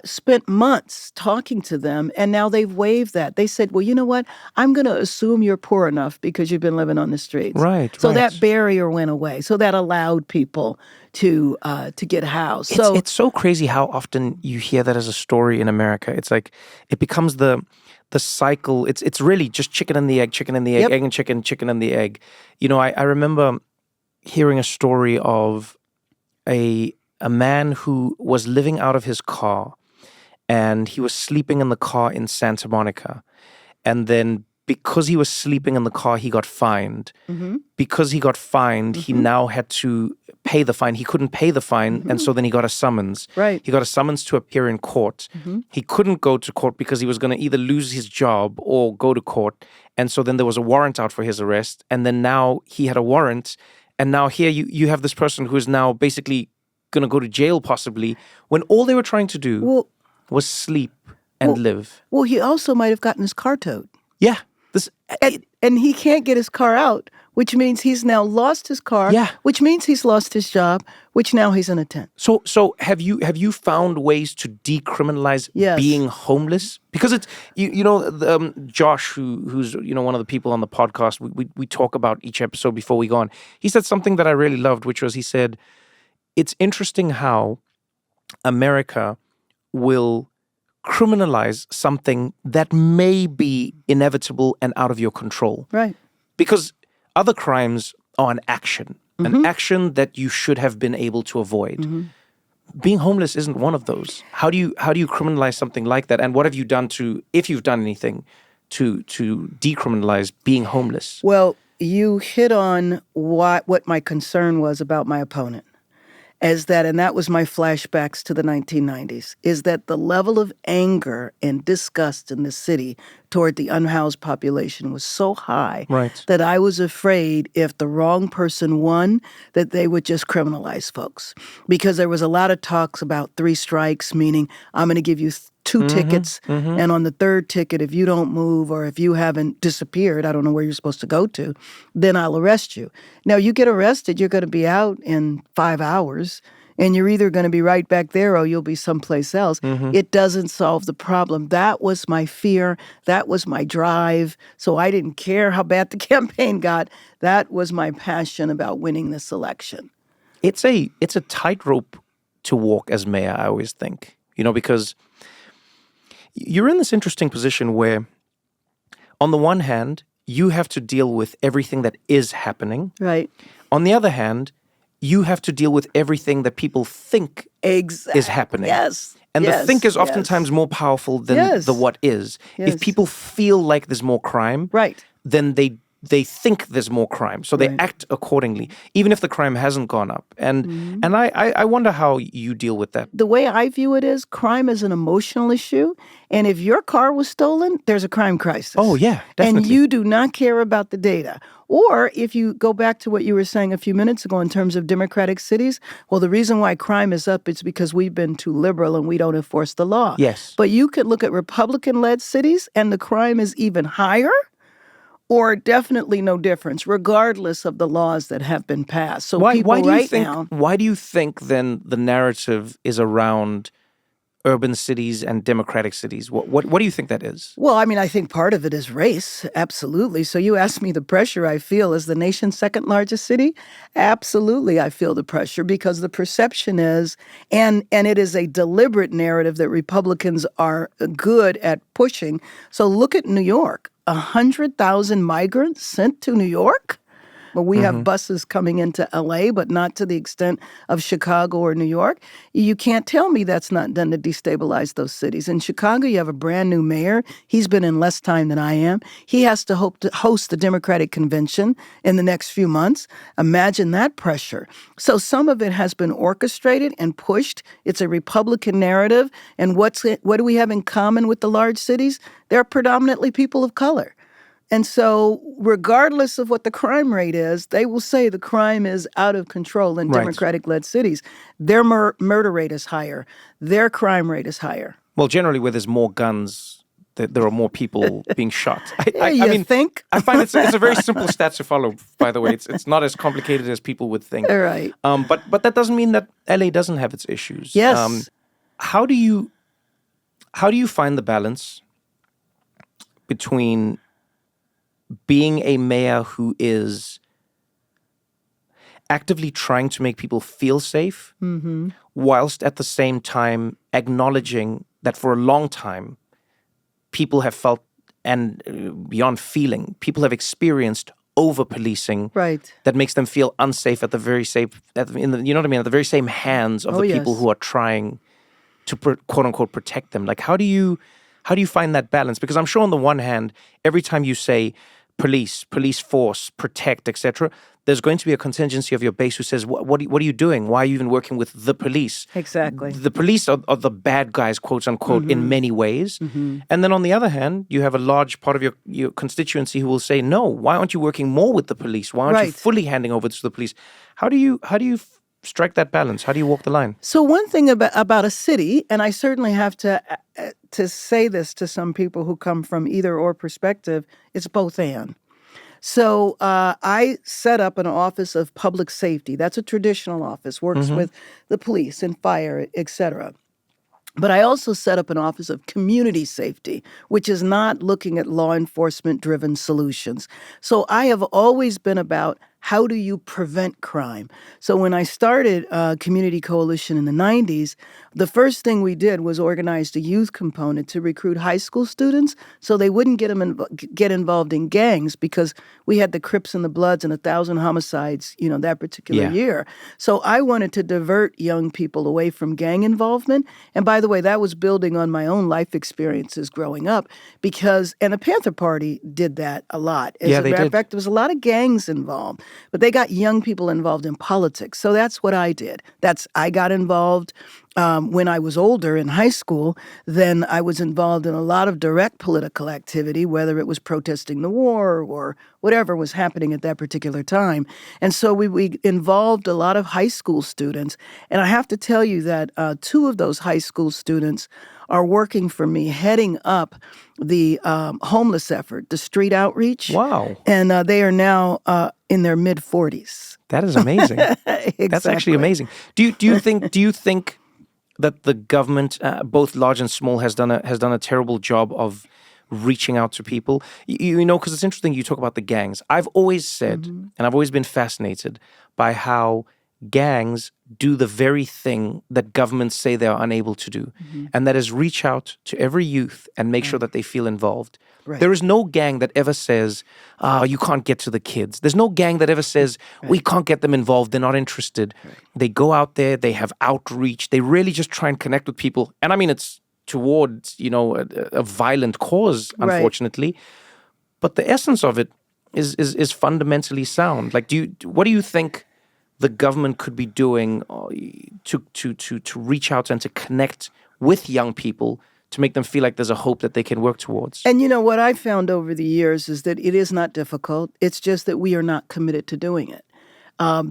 spent months talking to them, and now they've waived that. They said, well, you know what? I'm going to assume you're poor enough because you've been living on the streets. Right. So that barrier went away. So that allowed people to get housed. It's so crazy how often you hear that as a story in America. It's like it becomes the cycle. It's really just chicken and the egg, egg and chicken and the egg. I remember hearing a story of a man who was living out of his car, and he was sleeping in the car in Santa Monica. And then because he was sleeping in the car, he got fined. Because he got fined, he now had to pay the fine. He couldn't pay the fine, and so then he got a summons. Right. He got a summons to appear in court. He couldn't go to court because he was going to either lose his job or go to court. And so then there was a warrant out for his arrest. And then now he had a warrant. And now here you have this person who is now basically going to go to jail possibly, when all they were trying to do was sleep and live. Well, he also might have gotten his car towed. Yeah. And he can't get his car out, which means he's now lost his car, which means he's lost his job, which now he's in a tent. So have you found ways to decriminalize being homeless? Because it's Josh, who's one of the people on the podcast, we talk about each episode before we go on. He said something that I really loved, which was, he said, it's interesting how America will criminalize something that may be inevitable and out of your control. Right. Because other crimes are an action that you should have been able to avoid. Being homeless isn't one of those. How do you criminalize something like that? And what have you done if you've done anything to decriminalize being homeless? Well, you hit on what my concern was about my opponent. And that was my flashbacks to the 1990s, is that the level of anger and disgust in the city toward the unhoused population was so high that I was afraid if the wrong person won, that they would just criminalize folks. Because there was a lot of talks about 3 strikes, meaning I'm going to give you 2 tickets, and on the 3rd ticket, if you don't move or if you haven't disappeared, I don't know where you're supposed to go to, then I'll arrest you. Now, you get arrested, you're going to be out in 5 hours, and you're either going to be right back there or you'll be someplace else. It doesn't solve the problem. That was my fear. That was my drive. So I didn't care how bad the campaign got. That was my passion about winning this election. It's a tightrope to walk as mayor, I always think, because you're in this interesting position where, on the one hand, you have to deal with everything that is happening. Right. On the other hand, you have to deal with everything that people think is happening. Yes. And the think is oftentimes more powerful than the what is. If people feel like there's more crime, then they think there's more crime. So they act accordingly, even if the crime hasn't gone up. And I wonder how you deal with that. The way I view it is, crime is an emotional issue. And if your car was stolen, there's a crime crisis. Oh, yeah, definitely. And you do not care about the data. Or if you go back to what you were saying a few minutes ago in terms of democratic cities, well, the reason why crime is up is because we've been too liberal and we don't enforce the law. Yes. But you could look at Republican-led cities and the crime is even higher, or definitely no difference, regardless of the laws that have been passed. So why do you think then the narrative is around urban cities and democratic cities? What do you think that is? Well, I mean, I think part of it is race, absolutely. So you asked me the pressure I feel as the nation's 2nd largest city. Absolutely, I feel the pressure because the perception is, and it is a deliberate narrative that Republicans are good at pushing. So look at New York. 100,000 migrants sent to New York? But we have buses coming into L.A., but not to the extent of Chicago or New York. You can't tell me that's not done to destabilize those cities. In Chicago, you have a brand new mayor. He's been in less time than I am. He has to hope to host the Democratic convention in the next few months. Imagine that pressure. So some of it has been orchestrated and pushed. It's a Republican narrative. And what do we have in common with the large cities? They're predominantly people of color. And so regardless of what the crime rate is, they will say the crime is out of control in Democratic-led cities. Their murder rate is higher. Their crime rate is higher. Well, generally where there's more guns, there are more people being shot. I think? I find it's a very simple stat to follow, by the way. It's not as complicated as people would think. Right. But that doesn't mean that LA doesn't have its issues. Yes. How do you find the balance between being a mayor who is actively trying to make people feel safe, whilst at the same time acknowledging that for a long time, people have felt, and beyond feeling, people have experienced over-policing that makes them feel unsafe at the very same, at the very same hands of the people who are trying to quote-unquote protect them. Like, how do you find that balance? Because I'm sure on the one hand, every time you say police force, protect, etc., there's going to be a contingency of your base who says, what are you doing? Why are you even working with the police? Exactly. The police are the bad guys, quote unquote, in many ways. And then on the other hand, you have a large part of your constituency who will say, no, why aren't you working more with the police? Why aren't you fully handing over to the police? How do you strike that balance? How do you walk the line? So one thing about a city, and I certainly have to to say this to some people who come from either or perspective, it's both and. So I set up an office of public safety. That's a traditional office, works with the police and fire, et cetera. But I also set up an office of community safety, which is not looking at law enforcement-driven solutions. So I have always been about how do you prevent crime? So when I started Community Coalition in the 90s, the first thing we did was organize a youth component to recruit high school students so they wouldn't get involved in gangs, because we had the Crips and the Bloods and 1,000 homicides, that particular year. So I wanted to divert young people away from gang involvement. And by the way, that was building on my own life experiences growing up, and the Panther Party did that a lot. As a matter of fact, there was a lot of gangs involved. But they got young people involved in politics. So that's what I did. I got involved when I was older in high school. Then I was involved in a lot of direct political activity, whether it was protesting the war or whatever was happening at that particular time. And so we involved a lot of high school students. And I have to tell you that 2 of those high school students are working for me, heading up the homeless effort, the street outreach. Wow. And they are now in their mid-40s. That is amazing. Exactly. That's actually amazing. Do you think that the government, both large and small, has done a terrible job of reaching out to people? Because it's interesting you talk about the gangs. I've always said, and I've always been fascinated by how gangs do the very thing that governments say they are unable to do, and that is reach out to every youth and make sure that they feel involved. Right. There is no gang that ever says, you can't get to the kids. There's no gang that ever says, we can't get them involved. They're not interested. Right. They go out there, they have outreach. They really just try and connect with people. And I mean, it's towards, a violent cause, unfortunately. Right. But the essence of it is fundamentally sound. Like, what do you think the government could be doing to reach out and to connect with young people to make them feel like there's a hope that they can work towards? And what I found over the years is that it is not difficult. It's just that we are not committed to doing it.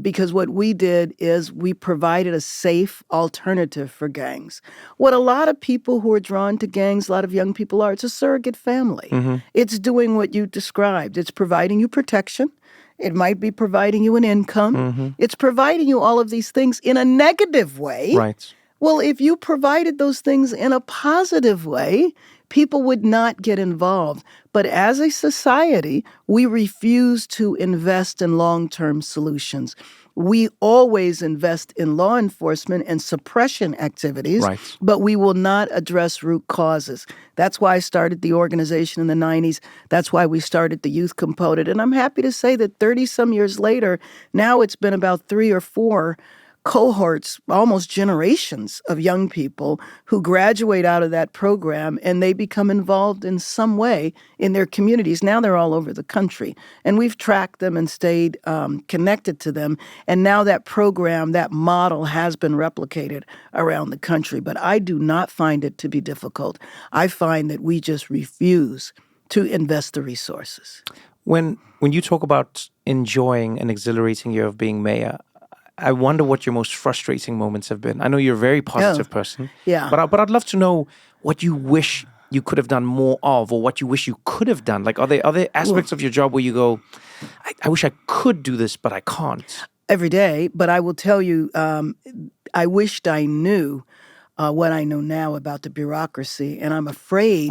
Because what we did is we provided a safe alternative for gangs. What a lot of people who are drawn to gangs, a lot of young people are, it's a surrogate family. It's doing what you described. It's providing you protection. It might be providing you an income. It's providing you all of these things in a negative way. Right. Well, if you provided those things in a positive way, people would not get involved. But as a society, we refuse to invest in long-term solutions. We always invest in law enforcement and suppression activities, but we will not address root causes. That's why I started the organization in the 90s. That's why we started the youth component. And I'm happy to say that 30-some years later, now it's been about 3 or 4 cohorts, almost generations of young people who graduate out of that program and they become involved in some way in their communities. Now they're all over the country. And we've tracked them and stayed connected to them. And now that program, that model has been replicated around the country. But I do not find it to be difficult. I find that we just refuse to invest the resources. When you talk about enjoying an exhilarating year of being mayor, I wonder what your most frustrating moments have been. I know you're a very positive person. Yeah. But I'd love to know what you wish you could have done more of, or what you wish you could have done. Like, are there aspects of your job where you go, I wish I could do this, but I can't? Every day. But I will tell you, I wished I knew what I know now about the bureaucracy, and I'm afraid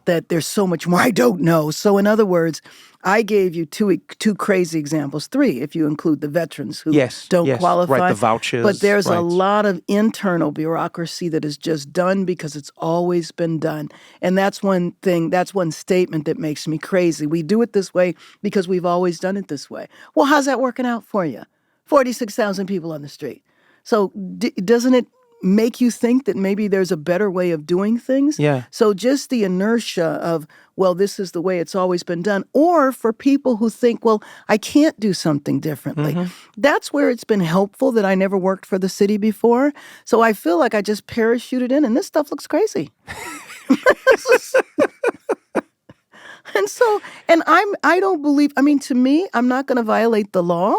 that there's so much more I don't know. So in other words, I gave you two crazy examples, 3 if you include the veterans who don't qualify. Right, the vouchers. But there's a lot of internal bureaucracy that is just done because it's always been done. And that's one thing, that's one statement that makes me crazy. We do it this way because we've always done it this way. Well, how's that working out for you? 46,000 people on the street. So doesn't it make you think that maybe there's a better way of doing things? Yeah. So just the inertia of, well, this is the way it's always been done. Or for people who think, well, I can't do something differently. That's where it's been helpful that I never worked for the city before. So I feel like I just parachuted in and this stuff looks crazy. And I don't believe, to me, I'm not going to violate the law.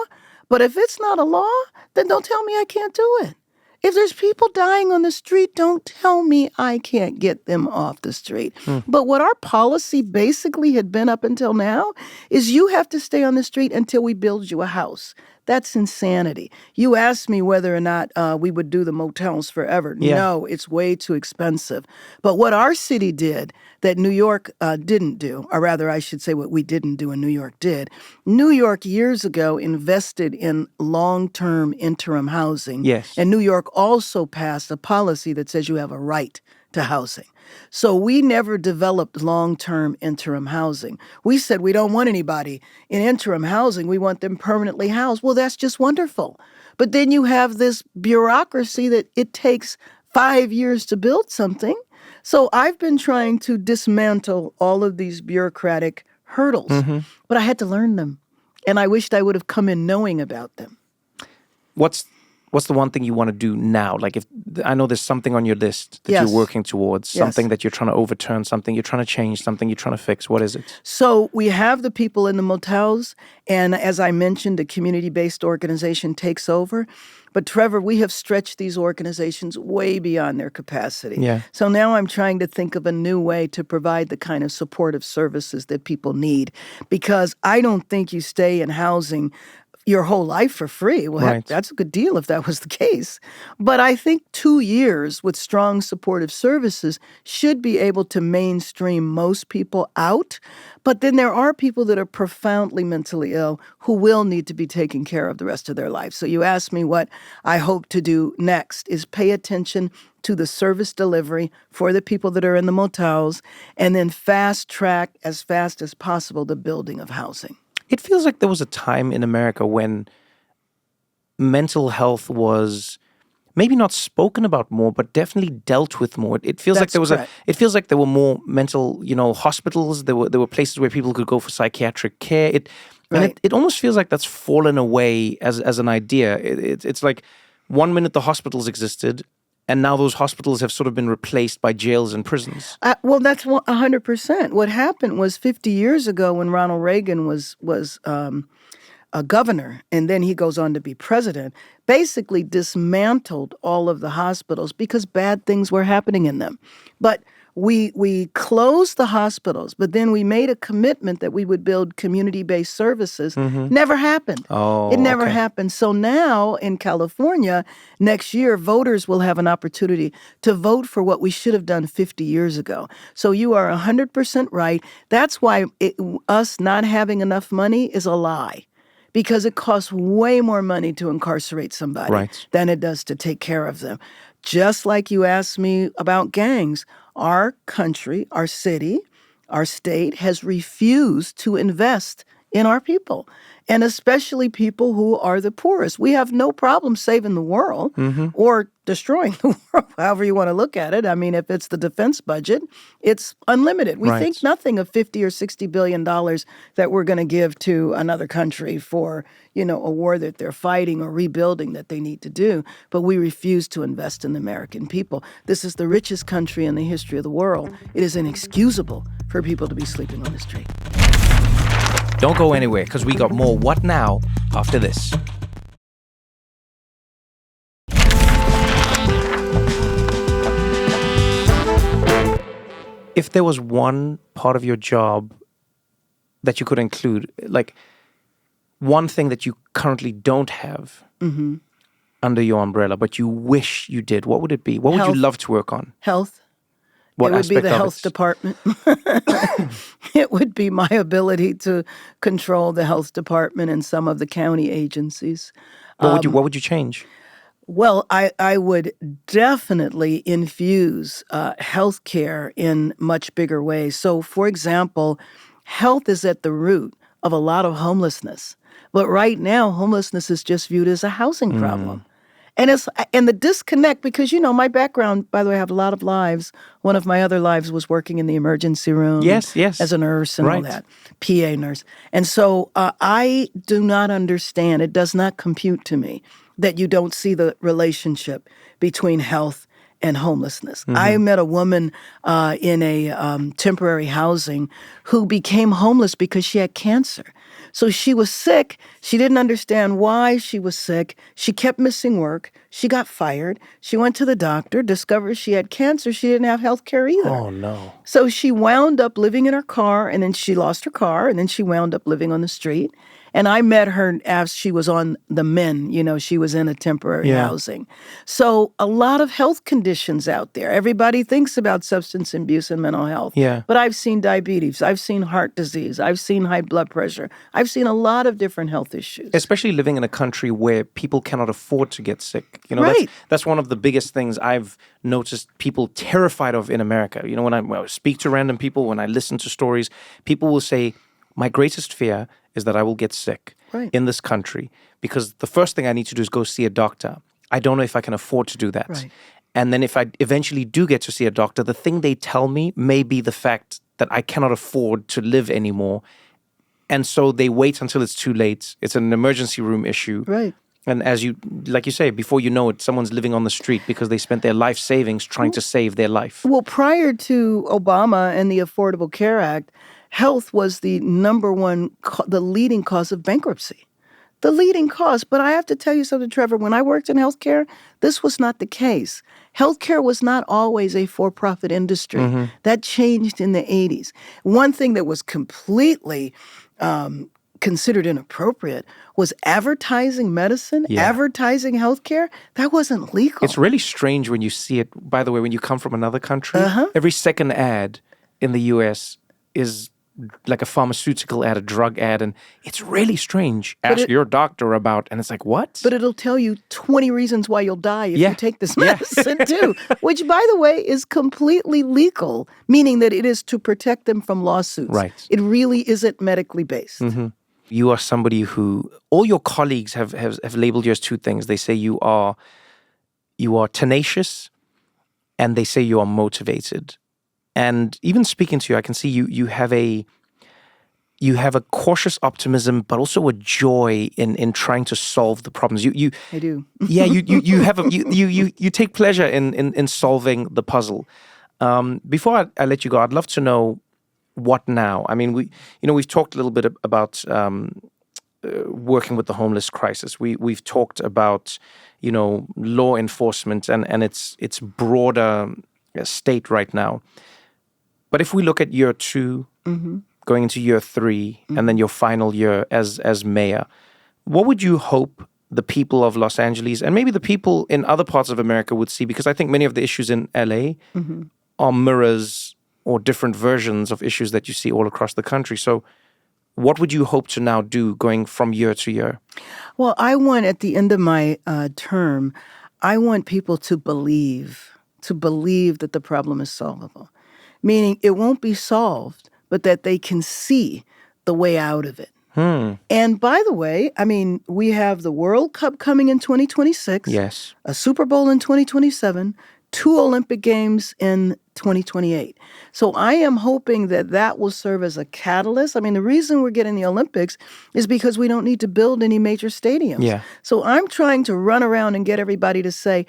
But if it's not a law, then don't tell me I can't do it. If there's people dying on the street, don't tell me I can't get them off the street. But what our policy basically had been up until now is you have to stay on the street until we build you a house. That's insanity. You asked me whether or not we would do the motels forever. Yeah. No, it's way too expensive. But what our city did that New York didn't do, or rather I should say what we didn't do and New York did, New York years ago invested in long-term interim housing. Yes. And New York also passed a policy that says you have a right to housing. So we never developed long-term interim housing. We said we don't want anybody in interim housing. We want them permanently housed. Well, that's just wonderful. But then you have this bureaucracy that it takes 5 years to build something. So I've been trying to dismantle all of these bureaucratic hurdles, but I had to learn them. And I wished I would have come in knowing about them. What's the one thing you want to do now? Like, if I know there's something on your list that Yes. you're working towards, something that you're trying to overturn, something you're trying to change, something you're trying to fix. What is it? So we have the people in the motels, and as I mentioned, a community-based organization takes over. But Trevor, we have stretched these organizations way beyond their capacity. Yeah. So now I'm trying to think of a new way to provide the kind of supportive services that people need, because I don't think you stay in housing your whole life for free. Well, heck, Right. that's a good deal if that was the case. But I think 2 years with strong supportive services should be able to mainstream most people out. But then there are people that are profoundly mentally ill who will need to be taken care of the rest of their life. So you asked me what I hope to do next is pay attention to the service delivery for the people that are in the motels, and then fast track as fast as possible the building of housing. It feels like there was a time in America when mental health was maybe not spoken about more, but definitely dealt with more. It feels like That's there was correct. it feels like there were more mental, hospitals. There were places where people could go for psychiatric care. Right. It almost feels like that's fallen away as an idea. It's like 1 minute the hospitals existed, and now those hospitals have sort of been replaced by jails and prisons. Well, that's 100%. What happened was 50 years ago when Ronald Reagan was a governor, and then he goes on to be president, basically dismantled all of the hospitals because bad things were happening in them. But we closed the hospitals, but then we made a commitment that we would build community-based services. Never happened. Oh, It never okay. happened. So now in California, next year, voters will have an opportunity to vote for what we should have done 50 years ago. So you are 100% right. That's why us not having enough money is a lie. Because it costs way more money to incarcerate somebody Right. than it does to take care of them. Just like you asked me about gangs, our country, our city, our state has refused to invest in our people, and especially people who are the poorest. We have no problem saving the world or destroying the world, however you want to look at it. I mean, if it's the defense budget, it's unlimited. We Right. think nothing of $50 or $60 billion that we're going to give to another country for, a war that they're fighting or rebuilding that they need to do. But we refuse to invest in the American people. This is the richest country in the history of the world. It is inexcusable for people to be sleeping on the street. Don't go anywhere, because we got more What Now after this. If there was one part of your job that you could include, like one thing that you currently don't have under your umbrella, but you wish you did, what would it be? What would Health. you love to work on? Health. What It would be aspect the of health it? department. It would be my ability to control the health department and some of the county agencies. What would you change? Well, I would definitely infuse healthcare in much bigger ways. So, for example, health is at the root of a lot of homelessness. But right now, homelessness is just viewed as a housing problem. And the disconnect, because, my background, by the way, I have a lot of lives. One of my other lives was working in the emergency room. Yes. As a nurse and all Right. that, PA nurse. And so I do not understand, it does not compute to me that you don't see the relationship between health and homelessness. I met a woman in a temporary housing who became homeless because she had cancer. So she was sick. She didn't understand why she was sick. She kept missing work. She got fired. She went to the doctor, discovered she had cancer. She didn't have health care either. Oh, no. So she wound up living in her car, and then she lost her car, and then she wound up living on the street. And I met her as she was on the mend. She was in a temporary housing. So a lot of health conditions out there. Everybody thinks about substance abuse and mental health. Yeah. But I've seen diabetes. I've seen heart disease. I've seen high blood pressure. I've seen a lot of different health issues. Especially living in a country where people cannot afford to get sick. Right. That's one of the biggest things I've noticed people terrified of in America. When I speak to random people, when I listen to stories, people will say, my greatest fear is that I will get sick in this country because the first thing I need to do is go see a doctor. I don't know if I can afford to do that. Right. And then if I eventually do get to see a doctor, the thing they tell me may be the fact that I cannot afford to live anymore. And so they wait until it's too late. It's an emergency room issue. Right. And like you say, before you know it, someone's living on the street because they spent their life savings trying to save their life. Well, prior to Obama and the Affordable Care Act, health was the number one, the leading cause of bankruptcy. The leading cause. But I have to tell you something, Trevor. When I worked in healthcare, this was not the case. Healthcare was not always a for-profit industry. Mm-hmm. That changed in the 80s. One thing that was completely considered inappropriate was advertising medicine, advertising healthcare. That wasn't legal. It's really strange when you see it, by the way, when you come from another country. Every second ad in the U.S. is like a pharmaceutical ad, a drug ad, and it's really strange. Ask your doctor about, and it's like, what? But it'll tell you 20 reasons why you'll die if you take this medicine too, which, by the way, is completely legal, meaning that it is to protect them from lawsuits. Right. It really isn't medically based. Mm-hmm. You are somebody who, all your colleagues have labeled you as two things. They say you are tenacious, and they say you are motivated. And even speaking to you, I can see you have a cautious optimism, but also a joy in trying to solve the problems. I do. Yeah, you take pleasure in solving the puzzle. Before I let you go, I'd love to know what now. I mean, we've talked a little bit about working with the homeless crisis. We've talked about law enforcement and its broader state right now. But if we look at year 2, going into year 3, and then your final year as mayor, what would you hope the people of Los Angeles and maybe the people in other parts of America would see? Because I think many of the issues in LA are mirrors or different versions of issues that you see all across the country. So what would you hope to now do going from year to year? Well, I want at the end of my term, I want people to believe that the problem is solvable. Meaning it won't be solved, but that they can see the way out of it. And by the way, I mean, we have the World Cup coming in 2026. Yes. A Super Bowl in 2027, 2 Olympic Games in 2028. So I am hoping that will serve as a catalyst. I mean, the reason we're getting the Olympics is because we don't need to build any major stadiums. Yeah. So I'm trying to run around and get everybody to say,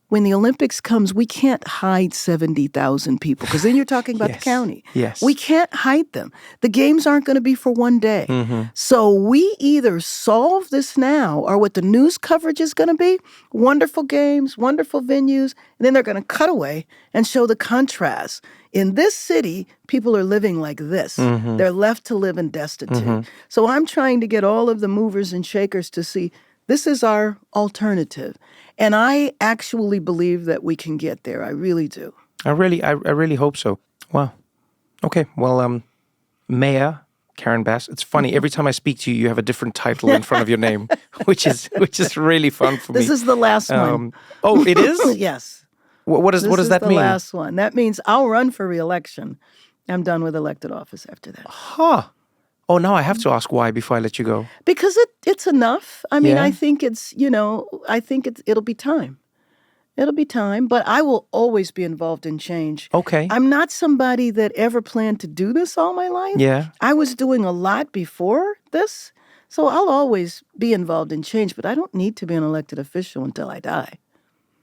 when the Olympics comes, we can't hide 70,000 people because then you're talking about the county. Yes. We can't hide them. The games aren't going to be for one day. So we either solve this now or what the news coverage is going to be, wonderful games, wonderful venues, and then they're going to cut away and show the contrast. In this city, people are living like this. They're left to live in destitute. So I'm trying to get all of the movers and shakers to see this is our alternative. And I actually believe that we can get there. I really do. I really hope so. Wow. Okay. Well, Mayor Karen Bass. It's funny. Every time I speak to you, you have a different title in front of your name, which is really fun for me. This is the last one. Oh, it is? Yes. What does that mean? This is the last one. That means I'll run for re-election. I'm done with elected office after that. Huh. Oh, now I have to ask why before I let you go. Because it's enough. I mean, I think it'll be time. It'll be time, but I will always be involved in change. Okay. I'm not somebody that ever planned to do this all my life. Yeah. I was doing a lot before this, so I'll always be involved in change, but I don't need to be an elected official until I die.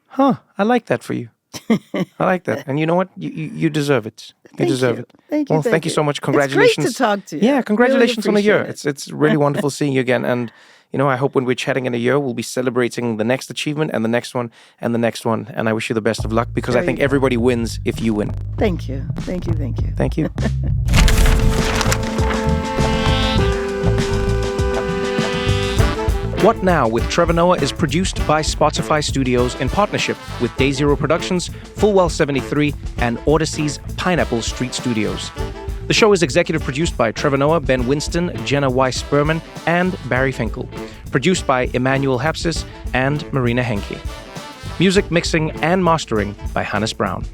Huh. I like that for you. I like that. And you know what? You deserve it. You deserve it. Thank you. Well, thank you so much. Congratulations. It's great to talk to you. Yeah, congratulations Really on the year. appreciate It's really wonderful seeing you again. And, I hope when we're chatting in a year, we'll be celebrating the next achievement and the next one and the next one. And I wish you the best of luck because I think everybody wins if you win. Thank you. Thank you. Thank you. Thank you. What Now with Trevor Noah is produced by Spotify Studios in partnership with Day Zero Productions, Fullwell 73, and Odyssey's Pineapple Street Studios. The show is executive produced by Trevor Noah, Ben Winston, Jenna Weiss-Berman, and Barry Finkel. Produced by Emmanuel Hapsis and Marina Henke. Music mixing and mastering by Hannes Brown.